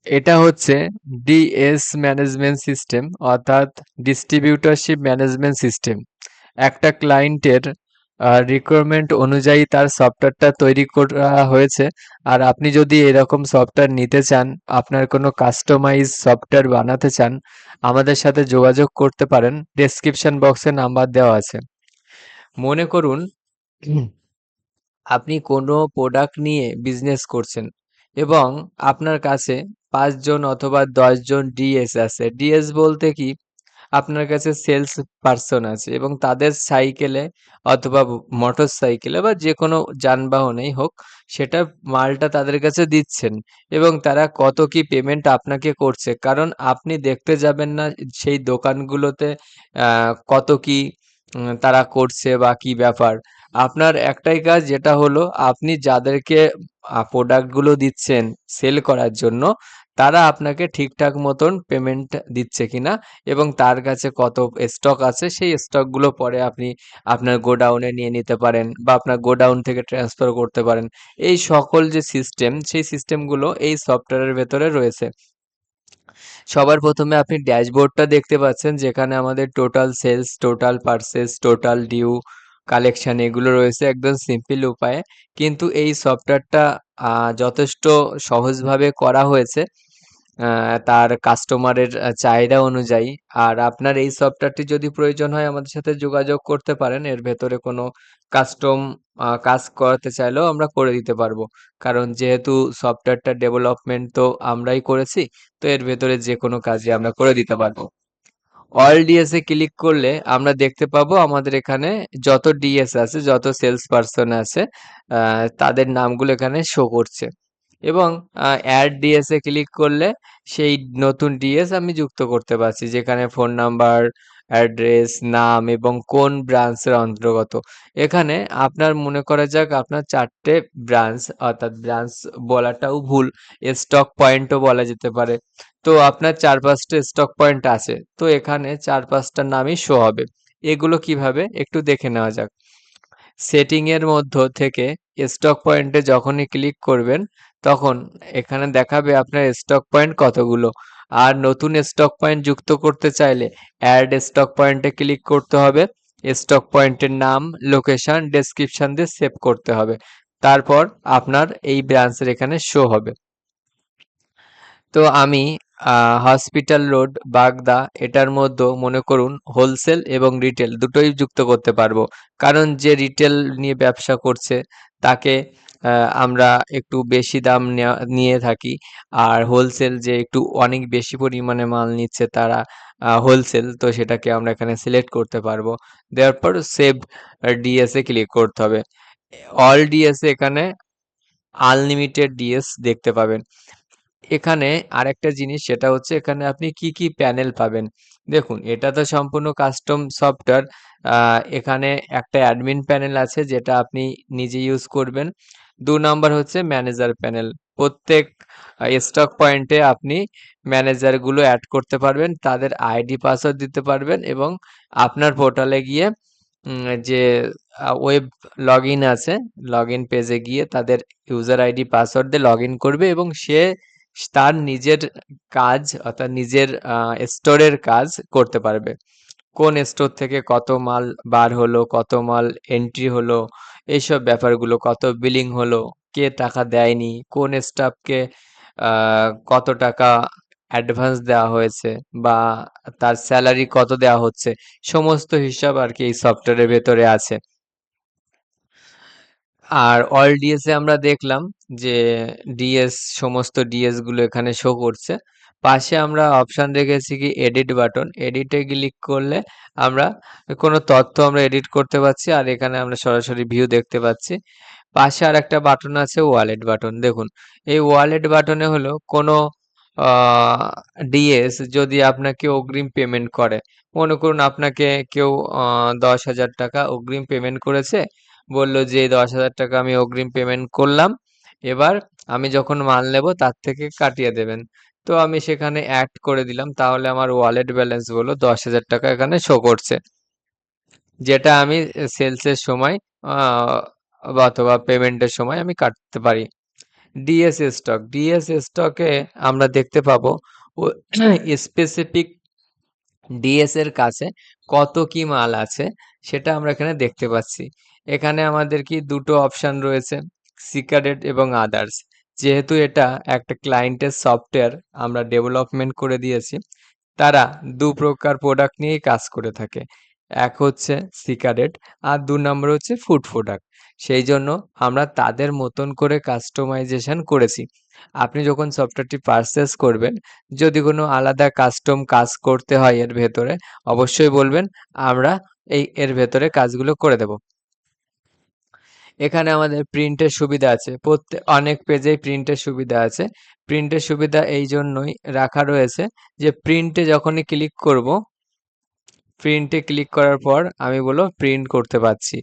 এটা হচ্ছে DS management system, অর্থাৎ ডিস্ট্রিবিউটরশিপ ম্যানেজমেন্ট সিস্টেম। একটা ক্লায়েন্টের রিকোয়ারমেন্ট অনুযায়ী তার সফটওয়্যারটা তৈরি করা হয়েছে। আর আপনি যদি এরকম সফটওয়্যার নিতে চান, আপনার কোনো কাস্টমাইজ সফটওয়্যার বানাতে চান, আমাদের সাথে যোগাযোগ করতে পারেন। ডেসক্রিপশন বক্সে নাম্বার দেওয়া আছে। মনে করুন আপনি কোনো প্রোডাক্ট নিয়ে বিজনেস করছেন এবং আপনার কাছে ৫ জন অথবা ১০ জন ডিএস আছে। ডিএস বলতে কি? আপনার কাছে সেলস পারসন আছে এবং তাদের সাইকেলে অথবা মোটরসাইকেলে বা যেকোনো যানবাহনেই হোক, সেটা মালটা তাদের কাছে দিচ্ছেন এবং তারা কত কি পেমেন্ট আপনাকে করছে। কারণ আপনি দেখতে যাবেন না সেই দোকানগুলোতে কত কি তারা করছে বা কি ব্যাপার। আপনার একটাই কাজ, যেটা হলো আপনি যাদেরকে প্রোডাক্টগুলো দিচ্ছেন সেল করার জন্য, তারা আপনাকে ঠিকঠাক মতন পেমেন্ট দিচ্ছে কিনা এবং তার কাছে কত স্টক আছে, সেই স্টকগুলো পরে আপনি আপনার গোডাউনে নিয়ে নিতে পারেন বা আপনার গোডাউন থেকে ট্রান্সফার করতে পারেন। এই সকল যে সিস্টেম, সেই সিস্টেমগুলো এই সফটওয়্যারের ভেতরে রয়েছে। সবার প্রথমে আপনি ড্যাশবোর্ডটা দেখতে পাচ্ছেন, যেখানে আমাদের total sales, total purchase, total due, collection এগুলো রয়েছে একদম সিম্পল উপায়ে। কিন্তু এই সফটওয়্যারটা যথেষ্ট সহজভাবে করা হয়েছে তার কাস্টমারের চাহিদা অনুযায়ী। আর আপনার এই সফটওয়্যারটি যদি প্রয়োজন হয়, আমাদের সাথে যোগাযোগ করতে পারেন। এর ভেতরে কোনো কাস্টম কাজ করাতে চাইলেও আমরা করে দিতে পারবো। কারণ যেহেতু সফটওয়্যারটা ডেভেলপমেন্ট তো আমরাই করেছি, তো এর ভেতরে যেকোনো কাজই আমরা করে দিতে পারবো। অল ডিএস এ ক্লিক করলে আমরা দেখতে পাবো আমাদের এখানে যত ডিএস আছে, যত সেলস পারসন আছে, তাদের নামগুলো এখানে শো করছে। এবং অ্যাড ডিএস এ ক্লিক করলে সেই নতুন ডিএস আমি যুক্ত করতে পারছি, যেখানে ফোন নাম্বার, অ্যাড্রেস, নাম এবং কোন ব্রাঞ্চের অন্তর্গত। এখানে আপনার মনে করা যাক আপনার ৪টে ব্রাঞ্চ, অর্থাৎ ব্রাঞ্চ বলাটাও ভুল, স্টক পয়েন্টও বলা যেতে পারে। তো আপনার ৪-৫টা স্টক পয়েন্ট আছে। তো এখানে ৪-৫টার নামই শো হবে। এগুলো কিভাবে একটু দেখে নেওয়া যাক। সেটিং এর মধ্য থেকে স্টক পয়েন্টে যখনই ক্লিক করবেন, তখন এখানে দেখাবে আপনার স্টক পয়েন্ট কতগুলো। আর নতুন স্টক পয়েন্ট যুক্ত করতে চাইলে অ্যাড স্টক পয়েন্টে ক্লিক করতে হবে। স্টক পয়েন্টের নাম, লোকেশন, ডেসক্রিপশন দিয়ে সেভ করতে হবে। তারপর আপনার এই ব্রাঞ্চের এখানে শো হবে। তো আমি হসপিটাল রোড, বাগদা, এটার মধ্যে মনে করুন হোলসেল এবং রিটেল দুটোই যুক্ত করতে পারবো। কারণ যে রিটেল নিয়ে ব্যবসা করছে তাকে আমরা একটু বেশি দাম নিয়ে থাকি। আর হোলসেল যে একটু অনেক বেশি পরিমাণে মাল নিচ্ছে, তারা হোলসেল, তো সেটাকে আমরা এখানে সিলেক্ট করতে পারবো। দেওয়ার পর সেভ ডিএস এ ক্লিক করতে হবে। অল ডিএস এখানে আনলিমিটেড ডিএস দেখতে পাবেন। এখানে আরেকটা জিনিস, সেটা হচ্ছে এখানে আপনি কি কি প্যানেল পাবেন। দেখুন, এটা তো সম্পূর্ণ কাস্টম সফটওয়্যার। এখানে একটা অ্যাডমিন প্যানেল আছে, যেটা আপনি নিজে ইউজ করবেন। ২ নাম্বার হচ্ছে ম্যানেজার প্যানেল। প্রত্যেক স্টক পয়েন্টে আপনি ম্যানেজারগুলো অ্যাড করতে পারবেন, তাদের আইডি পাসওয়ার্ড দিতে পারবেন এবং আপনার পোর্টালে গিয়ে যে ওয়েব লগইন আছে, লগইন পেজে গিয়ে তাদের ইউজার আইডি পাসওয়ার্ড দিয়ে লগইন করবে এবং সে তার নিজের কাজ, অর্থাৎ নিজের স্টোরের কাজ করতে পারবে। কোন স্টোর থেকে কত মাল বার হলো, কত মাল এন্ট্রি হলো, এইসব ব্যাপারগুলো, কত বিলিং হলো, কে টাকা দেয়নি, কোন স্টাফকে কত টাকা অ্যাডভান্স দেওয়া হয়েছে বা তার স্যালারি কত দেওয়া হচ্ছে, সমস্ত হিসাব আর কি এই সফটওয়্যারের ভেতরে আছে। আর অল ডিএস এ আমরা দেখলাম যে ডিএস, সমস্ত ডিএস গুলো এখানে শো করছে। পাশে আমরা অপশন রেখেছি কি এডিট বাটন। এডিটে ক্লিক করলে আমরা কোনো তথ্য আমরা এডিট করতে পারছি, আর এখানে আমরা সরাসরি ভিউ দেখতে পাচ্ছি। পাশে আর একটা বাটন আছে, ওয়ালেট বাটন। দেখুন, এই ওয়ালেট বাটনে হলো কোনো ডিএস যদি আপনাকে অগ্রিম পেমেন্ট করে, মনে করুন আপনাকে কেউ ১০,০০০ টাকা অগ্রিম পেমেন্ট করেছে, বলল যে ১০,০০০ টাকা আমি অগ্রিম পেমেন্ট করলাম, এবার আমি যখন মাল নেব তার থেকে কাটিয়ে দেবেন। তো আমি সেখানে অ্যাড করে দিলাম, তাহলে আমার ওয়ালেট ব্যালেন্স গুলো ১০,০০০ টাকা এখানে শো করছে, যেটা আমি সেলসের সময় বা অথবা পেমেন্টের সময় আমি কাটতে পারি। ডিএস স্টক, ডিএস স্টকে আমরা দেখতে পাবো স্পেসিফিক ডিএস এর কাছে কত কি মাল আছে সেটা আমরা এখানে দেখতে পাচ্ছি। এখানে আমাদের কি দুটো অপশন রয়েছে, সিক্রেট এবং আদার্স। যেহেতু এটা একটা ক্লায়েন্টের সফটওয়্যার আমরা ডেভেলপমেন্ট করে দিয়েছি, তারা দু প্রকার প্রোডাক্ট নিয়েই কাজ করে থাকে। এক হচ্ছে সিগারেট আর ২ নম্বর হচ্ছে ফুড প্রোডাক্ট। সেই জন্য আমরা তাদের মতন করে কাস্টমাইজেশন করেছি। আপনি যখন সফটওয়্যারটি পারচেজ করবেন, যদি কোনো আলাদা কাস্টম কাজ করতে হয় এর ভেতরে, অবশ্যই বলবেন, আমরা এর ভেতরে কাজগুলো করে দেব। এখানে আমাদের প্রিন্টের সুবিধা আছে, অনেক পেজেই প্রিন্টের সুবিধা আছে। প্রিন্টের সুবিধা এই জন্যই রাখা রয়েছে যে প্রিন্টে যখনই ক্লিক করব, প্রিন্টে ক্লিক করার পর আমি প্রিন্ট করতে পারছি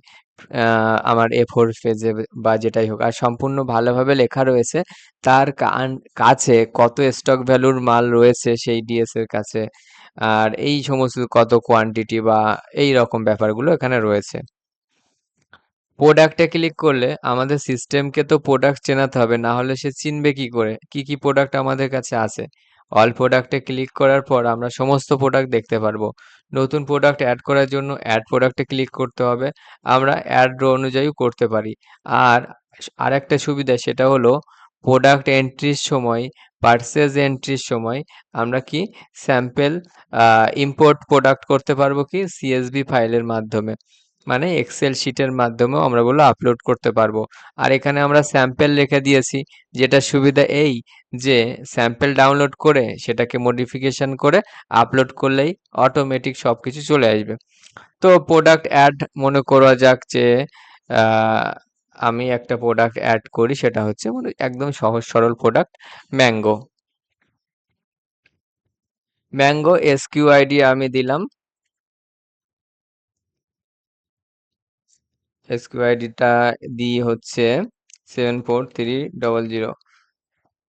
আমার A4 পেজে বা যেটাই হোক। আর সম্পূর্ণ ভালোভাবে লেখা রয়েছে তার কাছে কত স্টক ভ্যালুর মাল রয়েছে সেই ডিএস এর কাছে, আর এই সমস্ত কত কোয়ান্টিটি বা এই রকম ব্যাপারগুলো এখানে রয়েছে। প্রোডাক্টে ক্লিক করলে আমাদের সিস্টেমকে তো প্রোডাক্ট চেনাতে হবে, না হলে সে চিনবে কি করে কি কি প্রোডাক্ট আমাদের কাছে আছে। অল প্রোডাক্টে ক্লিক করার পর আমরা সমস্ত প্রোডাক্ট দেখতে পারবো। নতুন প্রোডাক্ট অ্যাড করার জন্য অ্যাড প্রোডাক্টে ক্লিক করতে হবে। আমরা অ্যাড রো অনুযায়ী করতে পারি। আর আরেকটা সুবিধা সেটা হলো প্রোডাক্ট এন্ট্রির সময়, পারচেজ এন্ট্রির সময় আমরা কি স্যাম্পল ইম্পোর্ট প্রোডাক্ট করতে পারবো কি সিএসভি ফাইলের মাধ্যমে, মানে এক্সেল শিটের মাধ্যমেও আমরা আপলোড করতে পারবো। আর এখানে আমরা স্যাম্পল রেখে দিয়েছি, যেটা সুবিধা এই যে স্যাম্পল ডাউনলোড করে সেটাকে মডিফিকেশন করে আপলোড করলেই অটোমেটিক সবকিছু চলে আসবে। তো প্রোডাক্ট অ্যাড মনে করা যাক যে আহ, আমি একটা প্রোডাক্ট অ্যাড করি, সেটা হচ্ছে একদম সহজ সরল প্রোডাক্ট, ম্যাঙ্গো। ম্যাঙ্গো এসকিউআইডি আমি দিলাম, এসকিউআইডিটা দিয়ে হচ্ছে 74300।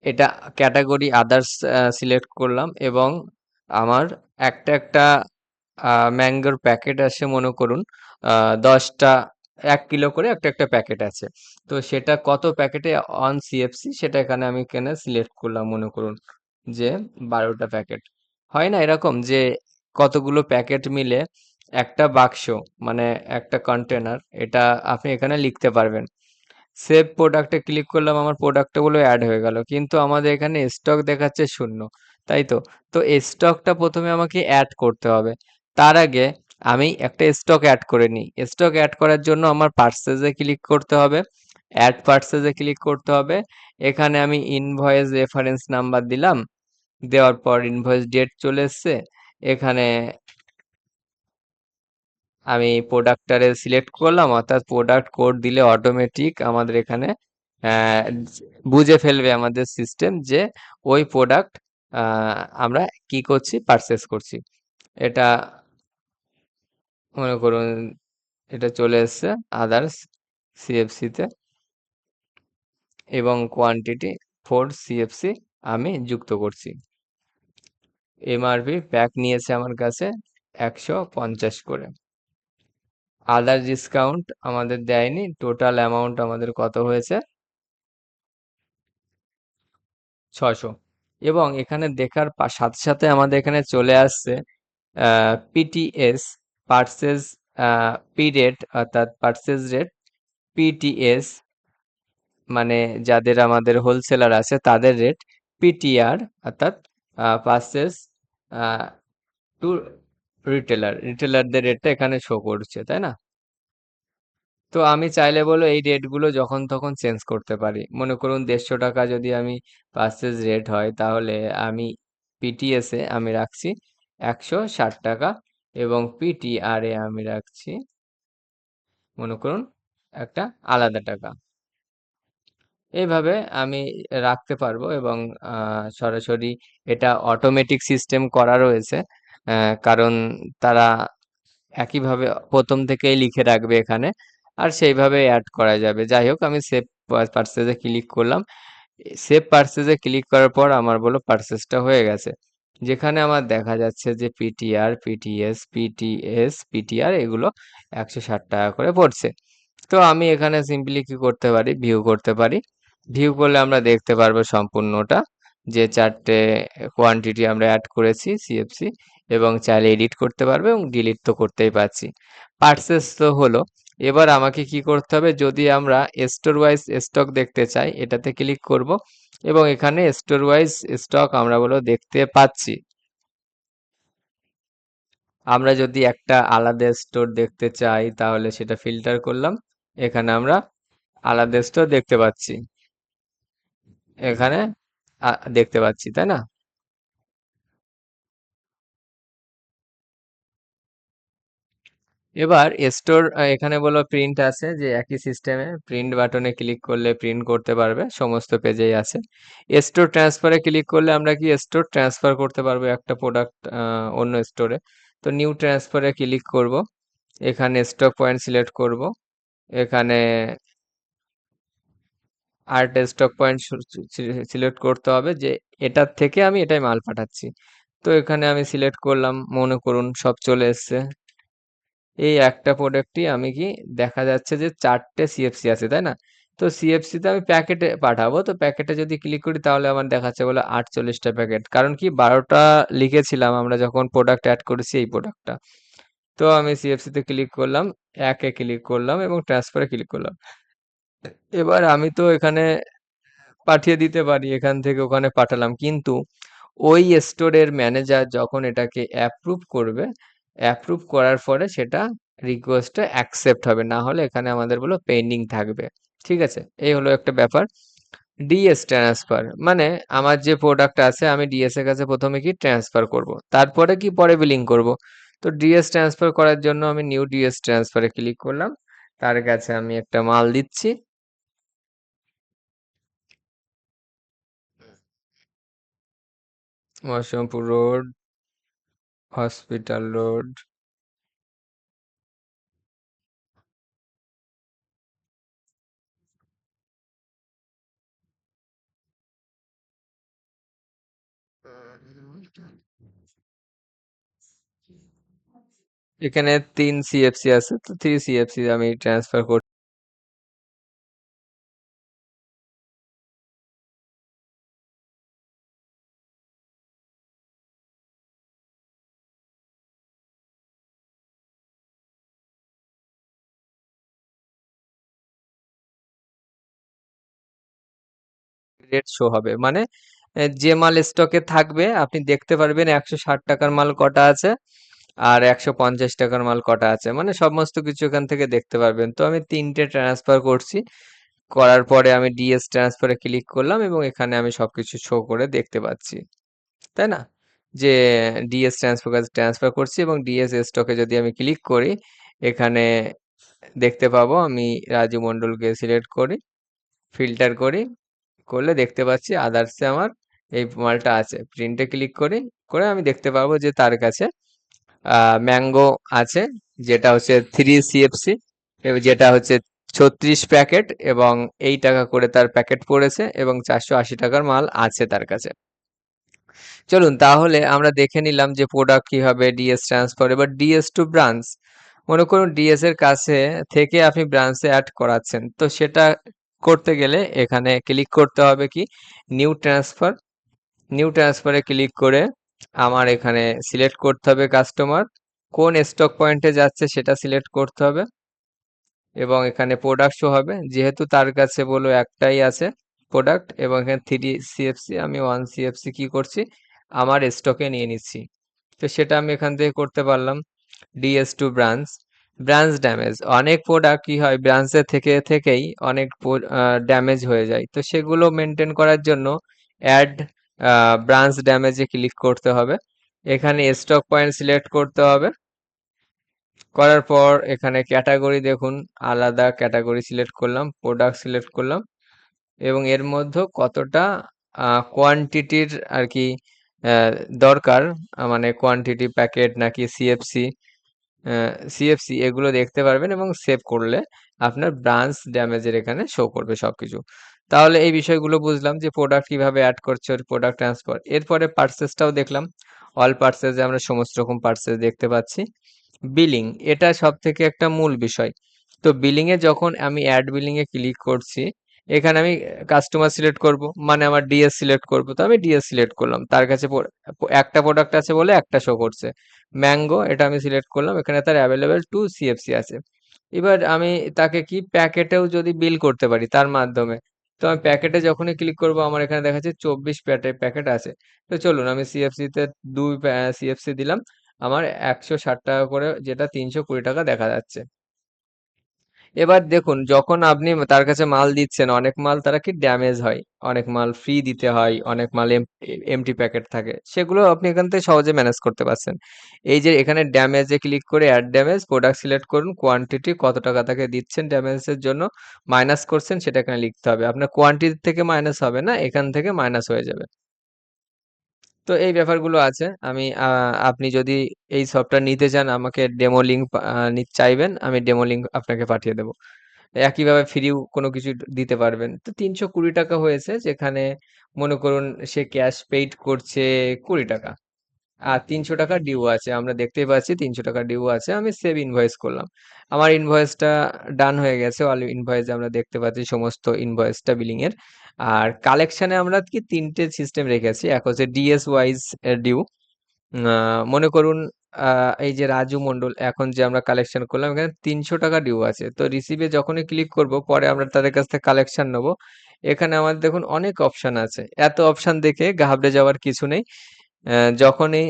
এটা ক্যাটাগরি আদার্স সিলেক্ট করলাম এবং আমার একটা একটা ম্যাঙ্গোর প্যাকেট আছে, মনে করুন 10টা, 1 কিলো করে একটা একটা প্যাকেট আছে। তো সেটা কত প্যাকেটে অন সিএফসি সেটা এখানে আমি সিলেক্ট করলাম, মনে করুন যে 12টা প্যাকেট। হয় না এরকম যে কতগুলো প্যাকেট মিলে একটা বাক্স, মানে একটা কন্টেনার, এটা আপনি এখানে লিখতে পারবেন। সেভ প্রোডাক্টে ক্লিক করলাম, আমার প্রোডাক্টগুলো অ্যাড হয়ে গেল, কিন্তু আমাদের এখানে স্টক দেখাচ্ছে 0, তাই তো। তো স্টকটা প্রথমে আমাকে অ্যাড করতে হবে। তার আগে আমি একটা স্টক অ্যাড করে নিই। স্টক অ্যাড করার জন্য আমার পার্সেসে ক্লিক করতে হবে, অ্যাড পার্সেসে ক্লিক করতে হবে। এখানে আমি ইনভয়েস রেফারেন্স নাম্বার দিলাম, দেওয়ার পর ইনভয়েস ডেট চলে এসছে। এখানে আমি প্রোডাক্টটারে সিলেক্ট করলাম, অর্থাৎ প্রোডাক্ট কোড দিলে অটোমেটিক আমাদের এখানে আহ, বুঝে ফেলবে আমাদের সিস্টেম যে ওই প্রোডাক্ট আমরা কি করছি, পারচেস করছি। এটা মনে করুন এটা চলে এসছে আদার্স সিএফসি তে, এবং কোয়ান্টিটি 4 CFC আমি যুক্ত করছি। এমআরপি প্যাক নিয়েছে আমার কাছে 150 করে। আদার ডিসকাউন্ট আমাদের দেয়নি, টোটাল অ্যামাউন্ট আমাদের কত হয়েছে, 600। এবং এখানে দেখার সাথে সাথে আমাদের এখানে চলে আসছে পিটিএস, পার্সেস পি রেট, অর্থাৎ পার্সেস রেট, পিটিএস মানে যাদের আমাদের হোলসেলার আছে তাদের রেট, পিটিআর অর্থাৎ পার্সেস টু রিটেলার, রিটেলারদের রেটটা এখানে শো করছে, তাই না। তো আমি চাইলে এই রেটগুলো যখন তখন চেঞ্জ করতে পারি। মনে করুন 150 টাকা যদি আমি পার্সেস রেট হয়, তাহলে আমি পিটিএস এ আমি রাখছি 160 টাকা, এবং পিটিআর এ আমি রাখছি মনে করুন একটা আলাদা টাকা। এইভাবে আমি রাখতে পারবো, এবং সরাসরি এটা অটোমেটিক সিস্টেম করা রয়েছে, কারণ তারা একইভাবে প্রথম থেকেই লিখে রাখবে এখানে, আর সেইভাবে অ্যাড করা যাবে। যাই হোক, আমি সেভ পারচেজে ক্লিক করলাম। সেভ পারচেজে ক্লিক করার পর আমার পারচেজটা হয়ে গেছে, যেখানে আমার দেখা যাচ্ছে যে পিটিআর, পিটিএস, পিটিএস, পিটিআর এগুলো 160 টাকা করে পড়ছে। তো আমি এখানে সিম্পলি কি করতে পারি, ভিউ করতে পারি। ভিউ করলে আমরা দেখতে পারবো সম্পূর্ণটা, যে ৪ টে কোয়ান্টিটি আমরা এড করেছি সিএফসি, এবং চাইলে এডিট করতে পারবে এবং ডিলিট তো করতেই পারছি। পার্সেস তো হলো। এবার আমাকে কি করতে হবে, যদি আমরা স্টোর ওয়াইজ স্টক দেখতে চাই, এটাতে ক্লিক করব এবং এখানে স্টোর ওয়াইজ স্টক আমরা বলো দেখতে পাচ্ছি। আমরা যদি একটা আলাদা স্টোর দেখতে চাই তাহলে সেটা ফিল্টার করলাম, এখানে আমরা আলাদা স্টোর দেখতে পাচ্ছি, এখানে দেখতে পাচ্ছি, তাই না? এবার স্টোর, এখানে বলো প্রিন্ট আছে, যে একই সিস্টেমে প্রিন্ট বাটনে ক্লিক করলে প্রিন্ট করতে পারবে, সমস্ত পেজেই আছে। স্টোর ট্রান্সফারে ক্লিক করলে আমরা কি স্টোর ট্রান্সফার করতে পারবো একটা প্রোডাক্ট অন্য স্টোরে। তো নিউ ট্রান্সফারে ক্লিক করব, এখানে স্টক পয়েন্ট সিলেক্ট করব, এখানে আর্ট স্টক পয়েন্ট সিলেক্ট করতে হবে, যে এটার থেকে আমি এটাই মাল পাঠাচ্ছি। তো এখানে আমি সিলেক্ট করলাম, মনে করুন সব চলে এসছে। এই একটা প্রোডাক্টই আমি কি, দেখা যাচ্ছে যে ৪ টে সিএফসি আছে, তাই না? তো সিএফসি তে আমি প্যাকেটে পাঠাবো, তো প্যাকেটে যদি ক্লিক করি তাহলে আমার দেখাচ্ছে বলে ৪৮ টা প্যাকেট, কারণ কি ১২টা লিখেছিলাম আমরা যখন প্রোডাক্ট অ্যাড করেছি এই প্রোডাক্টটা। তো আমি সিএফসি তে ক্লিক করলাম, একে ক্লিক করলাম এবং ট্রান্সফারে ক্লিক করলাম। এবার আমি তো এখানে পাঠিয়ে দিতে পারি, এখান থেকে ওখানে পাঠালাম, কিন্তু ওই স্টোরের ম্যানেজার যখন এটাকে অ্যাপ্রুভ করবে, অ্যাপ্রুভ করার পরে সেটা রিকোয়েস্টটা অ্যাকসেপ্ট হবে, না হলে এখানে আমাদের বলো পেন্ডিং থাকবে। ঠিক আছে, এই হলো একটা ব্যাপার। ডিএস ট্রান্সফার মানে আমার যে প্রোডাক্ট আছে আমি ডিএস এর কাছে প্রথমে কি ট্রান্সফার করব, তারপরে কি পরে বিলিং করব। তো ডিএস ট্রান্সফার করার জন্য আমি নিউ ডিএস ট্রান্সফারে ক্লিক করলাম, তার কাছে আমি একটা মাল দিচ্ছি। মহসিমপুর রোড, হসপিটাল রোড। এখানে ৩ সিএফসি আছে, তো 3 সিএফসি আমি ট্রান্সফার করছি। রেট শো হবে মানে যে মাল স্টকে থাকবে আপনি দেখতে পারবেন ১৬০ টাকার মাল কটা আছে আর ১৫০ টাকার মাল কটা আছে, মানে সমস্ত কিছু এখান থেকে দেখতে পারবেন। তো আমি ৩টে ট্রান্সফার করছি, করার পরে আমি ডিএস ট্রান্সফারে ক্লিক করলাম এবং এখানে আমি সবকিছু শো করে দেখতে পাচ্ছি, তাই না? যে ডিএস ট্রান্সফার করছি এবং ডিএস স্টকে যদি আমি ক্লিক করি, এখানে দেখতে পাবো আমি রাজু মণ্ডলকে সিলেক্ট করি, ফিল্টার করি, করলে দেখতে পাচ্ছি আদার্সে আমার এই মালটা আছে। প্রিন্টে ক্লিক করি, করে আমি দেখতে পাবো যে তার কাছে ম্যাঙ্গো আছে, যেটা হচ্ছে 3 সিএফসি, যেটা হচ্ছে ৩৬ প্যাকেট এবং এই টাকা করে তার প্যাকেট পড়েছে এবং ৪৮০ টাকার মাল আছে তার কাছে। চলুন তাহলে আমরা দেখে নিলাম যে প্রোডাক্ট কিভাবে ডিএস ট্রান্সফার। এবার ডিএস টু ব্রাঞ্চ, মনে করুন ডিএস এর কাছে থেকে আপনি ব্রাঞ্চে অ্যাড করাচ্ছেন, তো সেটা করতে গেলে এখানে ক্লিক করতে হবে কি, নিউ ট্রান্সফার। নিউ ট্রান্সফারে ক্লিক করে আমার এখানে সিলেক্ট করতে হবে কাস্টমার, কোন স্টক পয়েন্টে যাচ্ছে সেটা সিলেক্ট করতে হবে এবং এখানে প্রোডাক্ট শো হবে, যেহেতু তার কাছে বলো একটাই আছে প্রোডাক্ট এবং এখানে 3 সিএফসি, আমি 1 সিএফসি কি করছি আমার স্টকে নিয়ে নিচ্ছি। তো সেটা আমি এখান থেকে করতে পারলাম। DS to branch, branch damage, অনেক প্রোডাক্ট কি হয় ব্রাঞ্চে থেকে থেকেই অনেক ড্যামেজ হয়ে যায়, তো সেগুলো মেনটেন করার জন্য অ্যাড ব্রাঞ্চ ড্যামেজে ক্লিক করতে হবে, এখানে স্টক পয়েন্ট সিলেক্ট করতে হবে, করার পর এখানে ক্যাটাগরি দেখুন, আলাদা ক্যাটাগরি সিলেক্ট করলাম, প্রোডাক্ট সিলেক্ট করলাম এবং এর মধ্যে কতটা কোয়ান্টিটির আর কি আহ, দরকার, মানে কোয়ান্টিটি প্যাকেট নাকি সিএফসি, সিএফসি এগুলো দেখতে পারবেন এবং সেভ করলে আপনার ব্রাঞ্চ ড্যামেজের এখানে শো করবে সবকিছু। তাহলে এই বিষয়গুলো বুঝলাম যে প্রোডাক্ট কিভাবে অ্যাড করছে, প্রোডাক্ট ট্রান্সফার। এরপরে পার্সেসটাও দেখলাম, অল পার্সেসে আমরা সমস্ত রকম পার্সেস দেখতে পাচ্ছি। বিলিং, এটা সব থেকে একটা মূল বিষয়। তো বিলিং এ যখন আমি অ্যাড বিলিং এ ক্লিক করছি, এখানে আমি কাস্টমার সিলেক্ট করব, মানে আমার ডিএস সিলেক্ট করব, তো আমি ডিএস সিলেক্ট করলাম। তার কাছে একটা প্রোডাক্ট আছে বলে একটা শো করছে, ম্যাঙ্গো, এটা আমি সিলেক্ট করলাম, এখানে তার অ্যাভেলেবেল টু সিএফসি আছে। এবার আমি তাকে কি প্যাকেটেও যদি বিল করতে পারি তার মাধ্যমে, তো আমি প্যাকেটে যখনই ক্লিক করব আমার এখানে দেখাচ্ছে 24 প্যাকেট আছে। তো চলুন আমি সিএফসি তে 2 সিএফসি দিলাম, আমার 160 টাকা করে, যেটা 320 টাকা দেখা যাচ্ছে। এবার দেখুন, যখন আপনি তার কাছে মাল দিচ্ছেন, অনেক মাল তারা কি ড্যামেজ হয়, অনেক মাল ফ্রি দিতে হয়, অনেক মাল এমটি প্যাকেট থাকে, সেগুলো আপনি এখান থেকে সহজে ম্যানেজ করতে পারছেন। এই যে এখানে ড্যামেজে ক্লিক করে অ্যাড ড্যামেজ প্রোডাক্ট সিলেক্ট করুন, কোয়ান্টিটি কত টাকা তাকে দিচ্ছেন ড্যামেজের জন্য, মাইনাস করছেন সেটা এখানে লিখতে হবে। আপনার কোয়ান্টিটি থেকে মাইনাস হবে না, এখান থেকে মাইনাস হয়ে যাবে। তো এই ব্যাপারগুলো আছে। আপনি যদি এই সফটওয়্যার নিতে চান, আমাকে ডেমো লিঙ্ক চাইবেন, আমি ডেমো লিঙ্ক আপনাকে পাঠিয়ে দেবো। একইভাবে ফ্রিও কোনো কিছু দিতে পারবেন। তো 320 টাকা হয়েছে, যেখানে মনে করুন সে ক্যাশ পেইড করছে 20 টাকা। আর 300 টাকা ডিউ আছে, আমরা দেখতেই পাচ্ছি 300 টাকা ডিউ আছে। আমি সেভ ইনভয়েস করলাম, আমার ইনভয়েসটা ডান হয়ে গেছে। অল ইনভয়েস আমরা দেখতে পাচ্ছি সমস্ত ইনভয়েসটা বিলিং এর। আর কালেকশনে আমরা কি তিনটে সিস্টেম রেখেছি, এক হচ্ছে ডিএস ওয়াইজ ডিউ। মনে করুন এই যে রাজু মন্ডল, এখন যে আমরা কালেকশন করলাম, এখানে 300 টাকা ডিউ আছে। তো রিসিভে যখনই ক্লিক করব, পরে আমরা তাদের কাছ থেকে কালেকশন নেবো। এখানে আমাদের দেখুন অনেক অপশন আছে, এত অপশন দেখে ঘাবড়ে যাওয়ার কিছু নেই। যখনই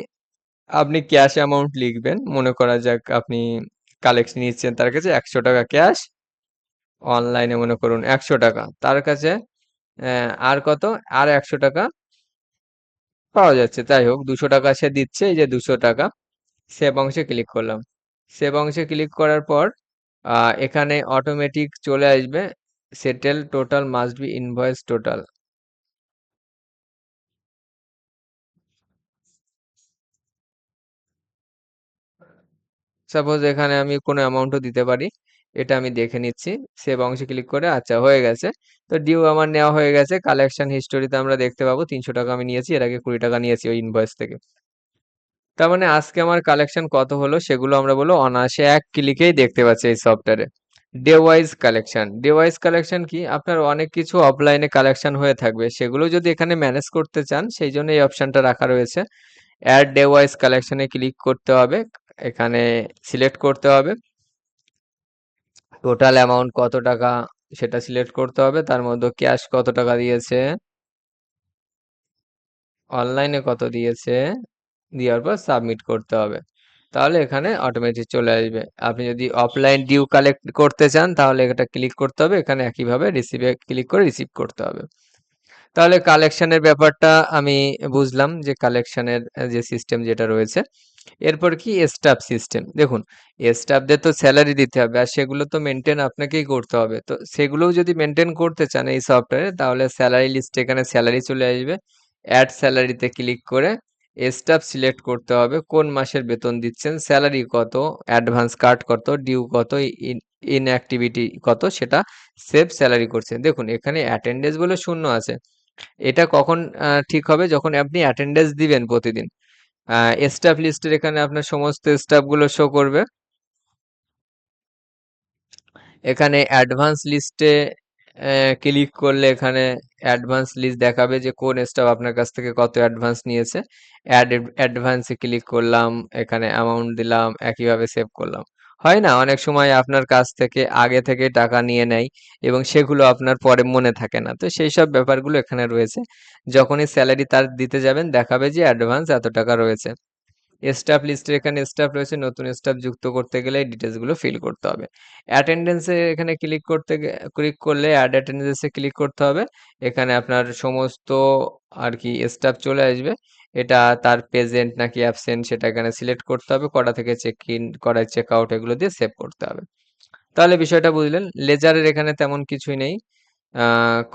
আপনি ক্যাশ অ্যামাউন্ট লিখবেন, মনে করা যাক আপনি কালেকশন নিচ্ছেন তার কাছে 100 টাকা ক্যাশ, অনলাইনে মনে করুন 100 টাকা তার কাছে, আর কত, আর 100 টাকা পাওয়া যাচ্ছে। যাই হোক, 200 টাকা সে দিচ্ছে, এই যে 200 টাকা। সেভ অংশে ক্লিক করলাম, সেভ অংশে ক্লিক করার পর এখানে অটোমেটিক চলে আসবে, settle total must be invoice total. Suppose এখানে আমি কোনো অ্যামাউন্টও দিতে পারি, এটা আমি দেখে নিচ্ছি। সেভ অংশে ক্লিক করে, আচ্ছা হয়ে গেছে। তো ডিউ আমার নেওয়া হয়ে গেছে, কালেকশন হিস্টোরিতে আমরা দেখতে পাবো 300 টাকা আমি নিয়েছি, এর আগে 20 টাকা নিয়েছি ওই ইনভয়েস থেকে। তার মানে আজকে আমার কালেকশন কত হলো সেগুলো আমরা বলবো অনায়াসে এক ক্লিকেই দেখতে পাচ্ছি এই সফটওয়্যারে। Day wise collection, day wise collection কি, আপনার অনেক কিছু অফলাইনে কালেকশন হয়ে থাকবে, সেগুলো যদি এখানে ম্যানেজ করতে চান, সেই জন্য এই অপশনটা রাখা রয়েছে। অ্যাড ডে ওয়াইজ কালেকশনে ক্লিক করতে হবে, এখানে সিলেক্ট করতে হবে টোটাল অ্যামাউন্ট কত টাকা, সেটা সিলেক্ট করতে হবে, তার মধ্যে ক্যাশ কত টাকা দিয়েছে, অনলাইনে কত দিয়েছে, দেওয়ার পর সাবমিট করতে হবে। তাহলে এখানে অটোমেটিক চলে আসবে। আপনি যদি অফলাইন ডিউ কালেক্ট করতে চান, তাহলে এটা ক্লিক করতে হবে, এখানে একইভাবে রিসিভে ক্লিক করে রিসিভ করতে হবে। তাহলে কালেকশনের ব্যাপারটা আমি বুঝলাম, যে কালেকশনের যে সিস্টেম যেটা রয়েছে। এরপর কি স্টাফ সিস্টেম, দেখুন স্টাফদের তো স্যালারি দিতে হবে, আর সেগুলো তো মেনটেন আপনাকেই করতে হবে। তো সেগুলোও যদি মেনটেন করতে চান এই সফটওয়্যারে, তাহলে স্যালারি লিস্টে এখানে স্যালারি চলে আসবে, অ্যাড স্যালারিতে ক্লিক করে স্টাফ সিলেক্ট করতে হবে, কোন মাসের বেতন দিচ্ছেন, স্যালারি কত, অ্যাডভান্স কাট কত, ডিউ কত, ইনঅ্যাক্টিভিটি কত, সেটা সেভ স্যালারি করছেন। দেখুন এখানে অ্যাটেন্ডেন্স বলে শূন্য আছে, এটা কখন ঠিক হবে, যখন আপনি অ্যাটেন্ডেন্স দিবেন প্রতিদিন। স্টাফ লিস্টের এখানে আপনার সমস্ত স্টাফ গুলো শো করবে। এখানে অ্যাডভান্স লিস্টে ক্লিক করলে এখানে অ্যাডভান্স লিস্ট দেখাবে, যে কোন স্টাফ আপনার কাছ থেকে কত অ্যাডভান্স নিয়েছে। অ্যাডভান্সে ক্লিক করলাম, এখানে অ্যামাউন্ট দিলাম, একইভাবে সেভ করলাম। হয় না, অনেক সময় আপনার কাছ থেকে আগে থেকে টাকা নিয়ে নেয় এবং সেগুলো আপনার পরে মনে থাকে না, তো সেই সব ব্যাপারগুলো এখানে রয়েছে। যখনই স্যালারি তার দিতে যাবেন, দেখাবে যে অ্যাডভান্স এত টাকা রয়েছে। স্টাফ লিস্টের এখানে স্টাফ রয়েছে, নতুন স্টাফ যুক্ত করতে গেলে এই ডিটেলস গুলো ফিল করতে হবে। অ্যাটেন্ডেন্সে এখানে ক্লিক করলে অ্যাড অ্যাটেন্ডেন্সে ক্লিক করতে হবে, এখানে আপনার সমস্ত আর কি স্টাফ চলে আসবে। এটা তার প্রেজেন্ট নাকি অ্যাবসেন্ট সেটা এখানে সিলেক্ট করতে হবে, কটা থেকে চেক ইন কটা চেক আউট, এগুলো দিয়ে সেভ করতে হবে। তাহলে বিষয়টা বুঝলেন। লেজারের এখানে তেমন কিছুই নেই।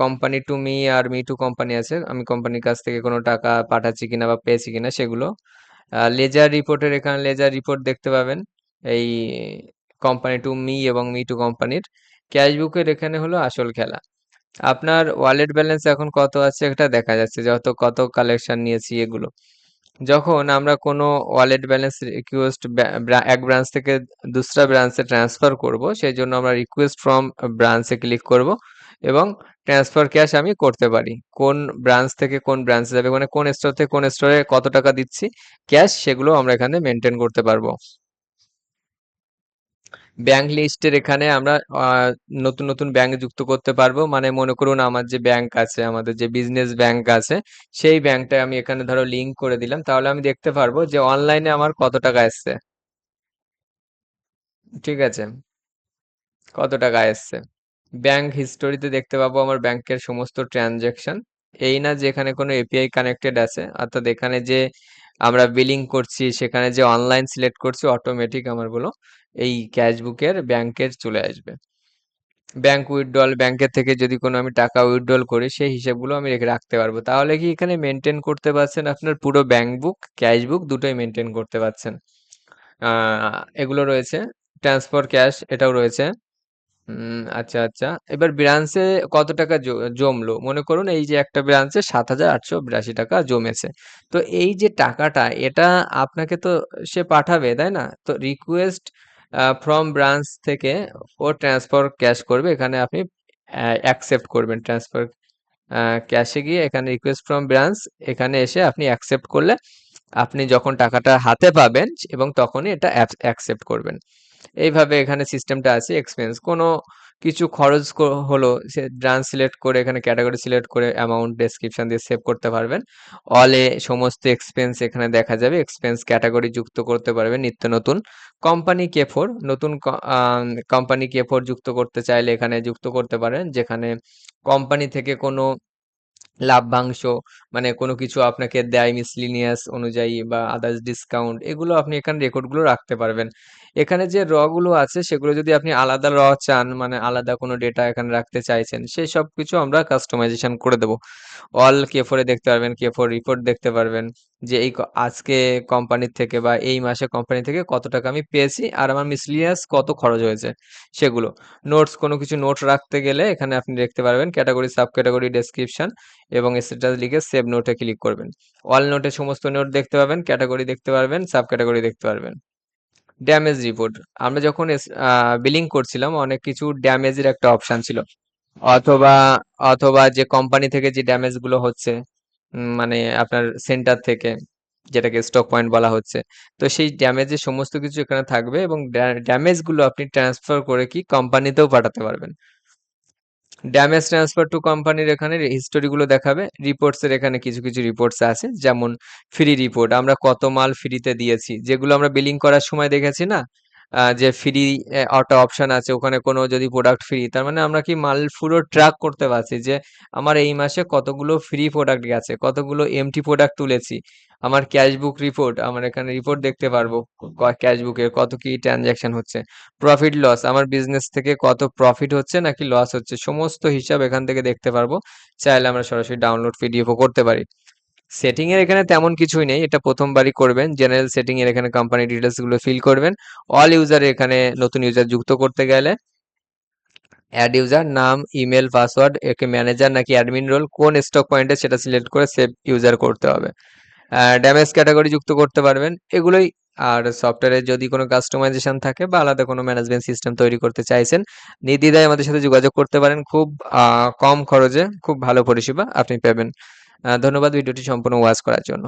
কোম্পানি টু মি আর মি টু কোম্পানি আছে, আমি কোম্পানির কাছ থেকে কোনো টাকা পাঠাচ্ছি কিনা বা পেয়েছি কিনা সেগুলো। লেজার রিপোর্টের এখানে লেজার রিপোর্ট দেখতে পাবেন, এই কোম্পানি টু মি এবং মি টু কোম্পানির। ক্যাশবুকের এখানে হলো আসল খেলা, আপনার ওয়ালেট ব্যালেন্স এখন কত আছে এটা দেখা যাচ্ছে, যত কত কালেকশন নিয়েছি এগুলো। যখন আমরা কোনো ওয়ালেট ব্যালেন্স রিকোয়েস্ট এক ব্রাঞ্চ থেকে দুসরা ব্রাঞ্চে ট্রান্সফার করব, সেই জন্য আমরা রিকোয়েস্ট ফ্রম ব্রাঞ্চে ক্লিক করব, এবং ট্রান্সফার ক্যাশ আমি করতে পারি। কোন ব্রাঞ্চ থেকে কোন ব্রাঞ্চে যাবে, মানে কোন স্টোর থেকে কোন স্টোরে কত টাকা দিচ্ছি ক্যাশ, সেগুলো আমরা এখানে মেনটেন করতে পারবো। ব্যাংক লিস্টের এখানে আমরা নতুন নতুন ব্যাংক যুক্ত করতে পারবো। মানে মনে করুন আমার যে ব্যাংক আছে, আমাদের যে বিজনেস ব্যাংক আছে, সেই ব্যাংকটা আমি এখানে ধরো লিংক করে দিলাম, তাহলে আমি দেখতে পারবো যে অনলাইনে আমার কত টাকা এসছে। ঠিক আছে, কত টাকা এসছে। ব্যাংক হিস্টোরিতে দেখতে পাবো আমার ব্যাংকের সমস্ত ট্রানজ্যাকশন। এই না যে এখানে কোনো এপিআই কানেক্টেড আছে, অর্থাৎ এখানে যে আমরা বিলিং করছি সেখানে যে অনলাইন সিলেক্ট করছি, অটোমেটিক আমারগুলো এই ক্যাশবুকের ব্যাংকের চলে আসবে। ব্যাংক উইথড্রল, ব্যাংকের থেকে যদি কোনো আমি টাকা উইথড্রল করি সেই হিসাবগুলো আমি রেখে রাখতে পারবো। তাহলে কি এখানে মেনটেন করতে পারছেন, আপনার পুরো ব্যাংক বুক ক্যাশ বুক দুটোই মেনটেন করতে পারছেন। এগুলো রয়েছে। ট্রান্সফার ক্যাশ এটাও রয়েছে। আচ্ছা আচ্ছা, এবার ব্রাঞ্চে কত টাকা জমলো, মনে করুন এই যে একটা ব্রাঞ্চে 7,882 টাকা জমেছে। তো এই যে টাকাটা, এটা আপনাকে তো সে পাঠাবে, তাই না? তো রিকোয়েস্ট ফ্রম ব্রাঞ্চ থেকে ও ট্রান্সফার ক্যাশ করবে, এখানে আপনি অ্যাকসেপ্ট করবেন। ট্রান্সফার ক্যাশে গিয়ে এখানে রিকোয়েস্ট ফ্রম ব্রাঞ্চ, এখানে এসে আপনি অ্যাকসেপ্ট করলে আপনি যখন টাকাটা হাতে পাবেন এবং তখনই এটা অ্যাকসেপ্ট করবেন। এইভাবে এখানে সিস্টেমটা আছে। এক্সপেন্স কোনো কিছু খরচ হলো, সে ব্রাঞ্চ সিলেক্ট করে এখানে ক্যাটাগরি সিলেক্ট করে অ্যামাউন্ট ডেসক্রিপশন দিয়ে সেভ করতে পারবেন। অলে সমস্ত এক্সপেন্স এখানে দেখা যাবে, এক্সপেন্স ক্যাটাগরি যুক্ত করতে পারবেন নিত্য নতুন। কোম্পানি কে ফোর, নতুন কোম্পানি কে ফোর যুক্ত করতে চাইলে এখানে যুক্ত করতে পারেন, যেখানে কোম্পানি থেকে কোনো লাভ্যাংশ, মানে কোনো কিছু আপনাকে দেয় মিসলিনিয়াস অনুযায়ী বা আদার্স ডিসকাউন্ট, এগুলো আপনি এখানে রেকর্ডগুলো রাখতে পারবেন। এখানে যে গুলো আছে সেগুলো যদি আপনি আলাদা চান, মানে আলাদা কোনো ডেটা এখানে রাখতে চাইছেন, সেই সব কিছু আমরা কাস্টমাইজেশন করে দেবো। অল কে4 এ দেখতে পারবেন, কে4 রিপোর্ট দেখতে পারবেন যে এই আজকে কোম্পানির থেকে বা এই মাসে কোম্পানি থেকে কত টাকা আমি পেয়েছি আর আমার মিসলিনিয়াস কত খরচ হয়েছে সেগুলো। নোটস, কোনো কিছু নোট রাখতে গেলে এখানে আপনি দেখতে পারবেন ক্যাটাগরি, সাব ক্যাটাগরি, ডেসক্রিপশন এবং স্ট্যাটাস লিখে সেভ নোটে ক্লিক করবেন। অল নোটে সমস্ত নোট দেখতে পাবেন, ক্যাটাগরি দেখতে পারবেন, সাব ক্যাটাগরি দেখতে পারবেন। ড্যামেজ রিপোর্ট, আমরা যখন বিলিং করছিলাম অনেক কিছু ড্যামেজের একটা অপশন ছিল, অথবা অথবা যে কোম্পানি থেকে যে ড্যামেজ গুলো হচ্ছে, মানে আপনার সেন্টার থেকে, যেটাকে স্টক পয়েন্ট বলা হচ্ছে, তো সেই ড্যামেজের সমস্ত কিছু এখানে থাকবে এবং ড্যামেজ গুলো আপনি ট্রান্সফার করে কি কোম্পানিতেও পাঠাতে পারবেন। ড্যামেজ ট্রান্সফার টু কোম্পানির এখানে হিস্টোরি গুলো দেখাবে। রিপোর্টস এর এখানে কিছু কিছু রিপোর্টস আছে, যেমন ফ্রি রিপোর্ট, আমরা কত মাল ফ্রিতে দিয়েছি, যেগুলো আমরা বিলিং করার সময় দেখেছি না, যে ফ্রি একটা অপশন আছে, ওখানে কোনো যদি প্রোডাক্ট ফ্রি, তার মানে আমরা কি মাল পুরো ট্র্যাক করতে পারছি যে আমার এই মাসে কতগুলো ফ্রি প্রোডাক্ট গেছে, কতগুলো এমটি প্রোডাক্ট তুলেছি। আমার ক্যাশবুক রিপোর্ট, আমার এখানে রিপোর্ট দেখতে পারবো ক্যাশবুকের কত কি ট্রানজাকশন হচ্ছে। প্রফিট লস, আমার বিজনেস থেকে কত প্রফিট হচ্ছে নাকি লস হচ্ছে, সমস্ত হিসাব এখান থেকে দেখতে পারবো। চাইলে আমরা সরাসরি ডাউনলোড পিডিএফও করতে পারি। সেটিং এর এখানে তেমন কিছুই নেই, এটা প্রথমবারই করবেন। জেনারেল সেটিং এর এখানে কোম্পানি ডিটেলস গুলো ফিল করবেন। অল ইউজার, এখানে নতুন ইউজার যুক্ত করতে গেলে অ্যাড ইউজার, নাম, ইমেল, পাসওয়ার্ড, একে ম্যানেজার নাকি অ্যাডমিন রোল, কোন স্টক পয়েন্টে সেটা সিলেক্ট করে সেভ ইউজার করতে হবে। ড্যামেজ ক্যাটাগরি যুক্ত করতে পারবেন, এগুলোই। আর সফটওয়্যারে যদি কোনো কাস্টমাইজেশন থাকে বা আলাদা কোনো ম্যানেজমেন্ট সিস্টেম তৈরি করতে চাইছেন, নির্দ্বিধায় আমাদের সাথে যোগাযোগ করতে পারেন। খুব কম খরচে খুব ভালো পরিষেবা আপনি পাবেন। ধন্যবাদ ভিডিওটি সম্পূর্ণ ওয়াচ করার জন্য।